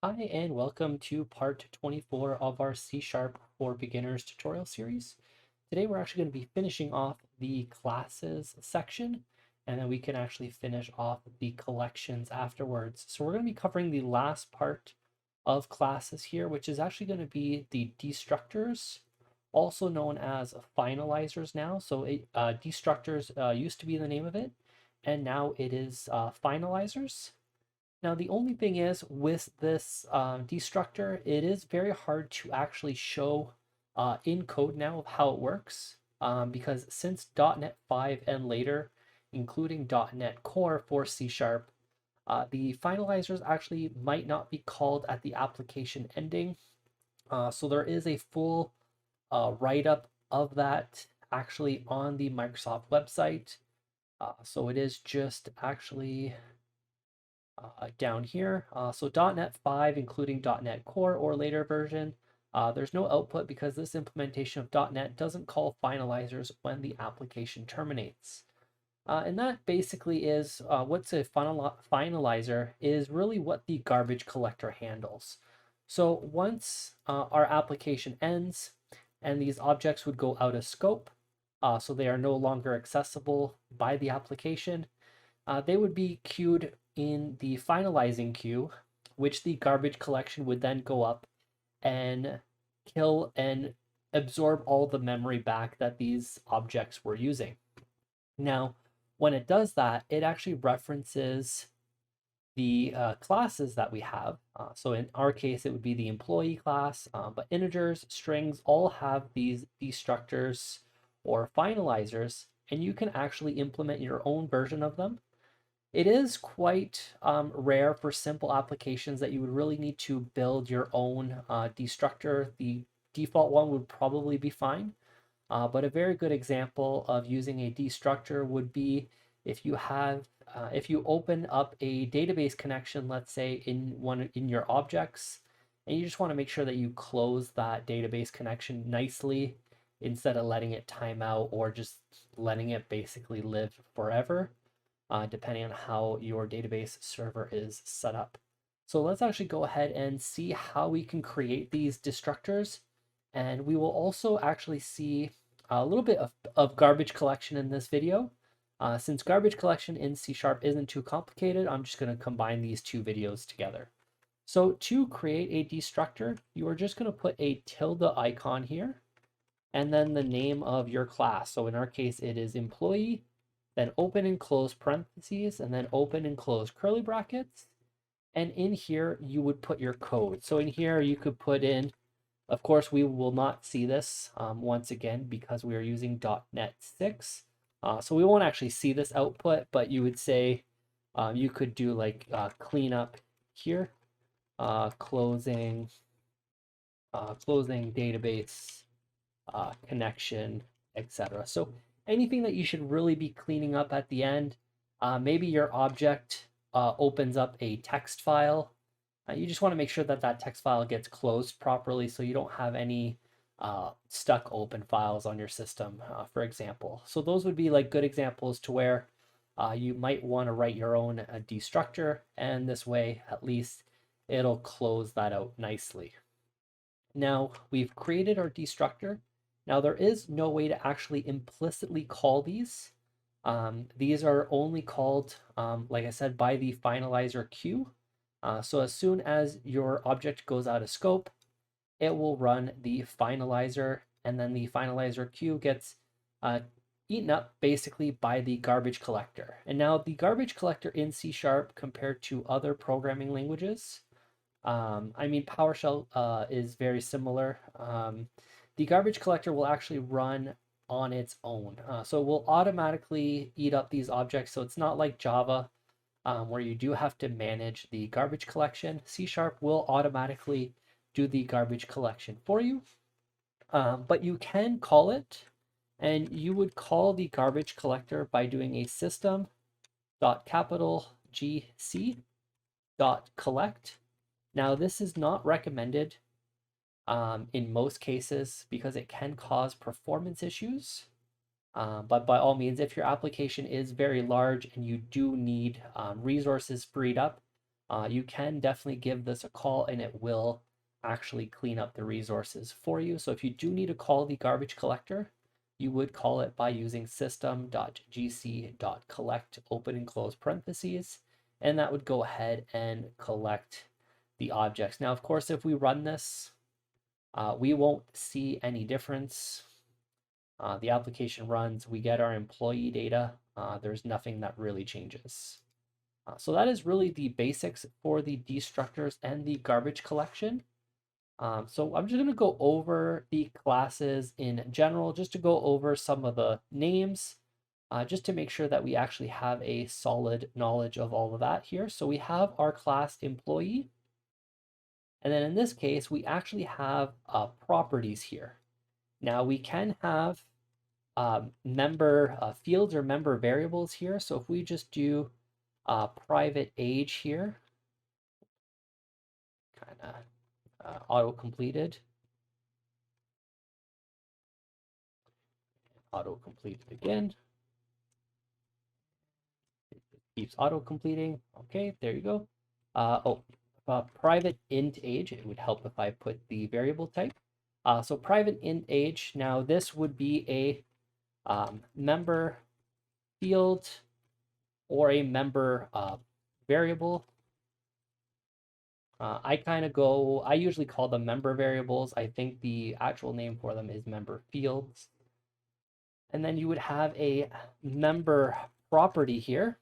Hi, and welcome to part 24 of our C Sharp for Beginners tutorial series. Today we're actually going to be finishing off the classes section, and then we can actually finish off the collections afterwards. So we're going to be covering the last part of classes here, which is actually going to be the destructors, also known as finalizers now. So destructors used to be the name of it, and now it is finalizers. Now, the only thing is with this destructor, it is very hard to actually show in code now of how it works because since .NET 5 and later, including .NET Core for C Sharp, the finalizers actually might not be called at the application ending. So there is a full write-up of that actually on the Microsoft website. So it is just actually down here. So .NET 5, including .NET Core or later version, there's no output because this implementation of .NET doesn't call finalizers when the application terminates. And that basically is what's a finalizer is really what the garbage collector handles. So once our application ends and these objects would go out of scope, so they are no longer accessible by the application, they would be queued in the finalizing queue, which the garbage collection would then go up and kill and absorb all the memory back that these objects were using. Now, when it does that, it actually references the classes that we have. So in our case, it would be the employee class, but integers, strings all have these destructors or finalizers, and you can actually implement your own version of them. It is quite rare for simple applications that you would really need to build your own destructor. The default one would probably be fine, but a very good example of using a destructor would be if you have if you open up a database connection, let's say in your objects, and you just want to make sure that you close that database connection nicely instead of letting it time out or just letting it basically live forever depending on how your database server is set up. So let's actually go ahead and see how we can create these destructors. And we will also actually see a little bit of garbage collection in this video. Since garbage collection in C# isn't too complicated, I'm just going to combine these two videos together. So to create a destructor, you are just going to put a tilde icon here and then the name of your class. So in our case, it is employee, then open and close parentheses, and then open and close curly brackets. And in here, you would put your code. So in here, you could put in, of course, we will not see this once again because we are using .NET 6. So we won't actually see this output, but you would say, you could do like cleanup here, closing database connection, etc. So anything that you should really be cleaning up at the end. Maybe your object opens up a text file. You just want to make sure that that text file gets closed properly so you don't have any stuck open files on your system, for example. So those would be like good examples to where you might want to write your own destructor, and this way at least it'll close that out nicely. Now we've created our destructor. Now there is no way to actually implicitly call these. These are only called, like I said, by the finalizer queue. So as soon as your object goes out of scope, it will run the finalizer, and then the finalizer queue gets eaten up basically by the garbage collector. And now the garbage collector in C# compared to other programming languages, I mean, PowerShell is very similar. The garbage collector will actually run on its own. So it will automatically eat up these objects. So it's not like Java, where you do have to manage the garbage collection. C# will automatically do the garbage collection for you. But you can call it, and you would call the garbage collector by doing a system.gc.collect. Now, this is not recommended in most cases because it can cause performance issues. But by all means, if your application is very large and you do need resources freed up, you can definitely give this a call and it will actually clean up the resources for you. So if you do need to call the garbage collector, you would call it by using system.gc.collect open and close parentheses, and that would go ahead and collect the objects. Now, of course, if we run this, we won't see any difference. The application runs, we get our employee data. There's nothing that really changes. So that is really the basics for the destructors and the garbage collection. So I'm just going to go over the classes in general, just to go over some of the names, just to make sure that we actually have a solid knowledge of all of that here. So we have our class employee. And then in this case, we actually have properties here. Now we can have member fields or member variables here. So if we just do private age here, kind of auto-completed, auto-completed again. It keeps auto-completing. Okay, there you go. Private int age, it would help if I put the variable type. So private int age, now this would be a member field or a member variable. I usually call them member variables. I think the actual name for them is member fields. And then you would have a member property here.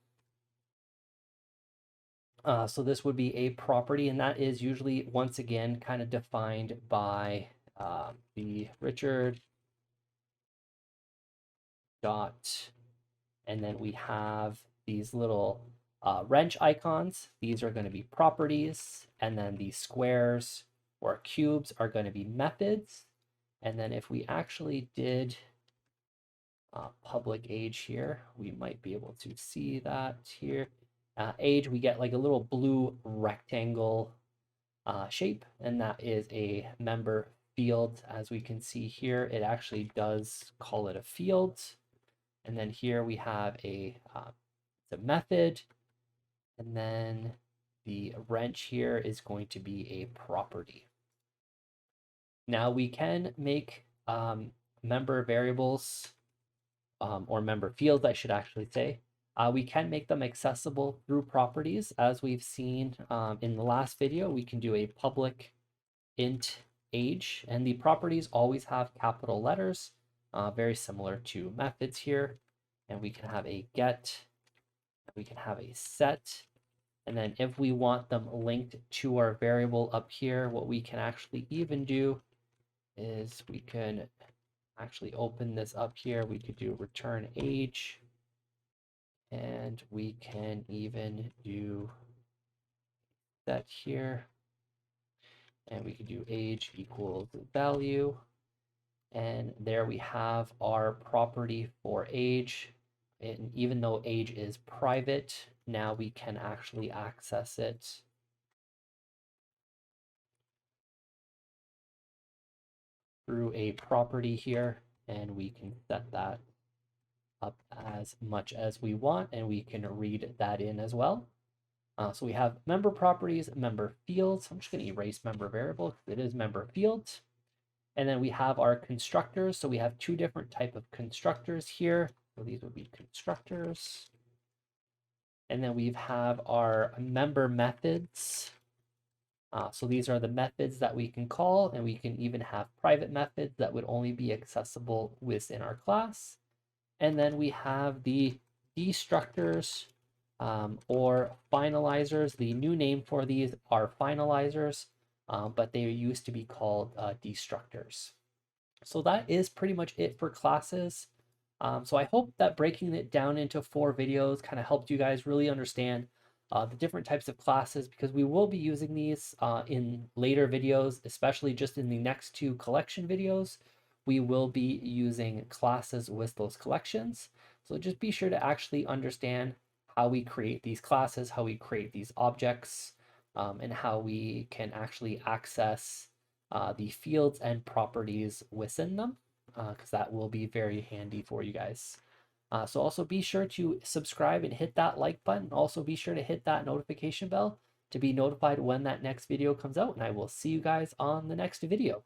So this would be a property, and that is usually, once again, kind of defined by the Richard dot, and then we have these little wrench icons. These are going to be properties, and then the squares or cubes are going to be methods. And then if we actually did public age here, we might be able to see that here. Age, we get like a little blue rectangle shape, and that is a member field. As we can see here, it actually does call it a field. And then here we have a method, and then the wrench here is going to be a property. Now we can make member variables or member fields, I should actually say. We can make them accessible through properties. As we've seen in the last video, we can do a public int age, and the properties always have capital letters, very similar to methods here. And we can have a get, we can have a set, and then if we want them linked to our variable up here, what we can actually even do is we can actually open this up here. We could do return age, and we can even do that here, and we could do age equals value, and there we have our property for age. And even though age is private, now we can actually access it through a property here, and we can set that up as much as we want, and we can read that in as well. So we have member properties, member fields. I'm just going to erase member variable because it is member fields. And then we have our constructors. So we have two different type of constructors here. So these would be constructors. And then we have our member methods. So these are the methods that we can call, and we can even have private methods that would only be accessible within our class. And then we have the destructors or finalizers. The new name for these are finalizers, but they used to be called destructors. So that is pretty much it for classes. So I hope that breaking it down into 4 videos kind of helped you guys really understand the different types of classes, because we will be using these in later videos, especially just in the next 2 collection videos. We will be using classes with those collections. So just be sure to actually understand how we create these classes, how we create these objects, and how we can actually access the fields and properties within them, because that will be very handy for you guys. So also be sure to subscribe and hit that like button. Also be sure to hit that notification bell to be notified when that next video comes out, and I will see you guys on the next video.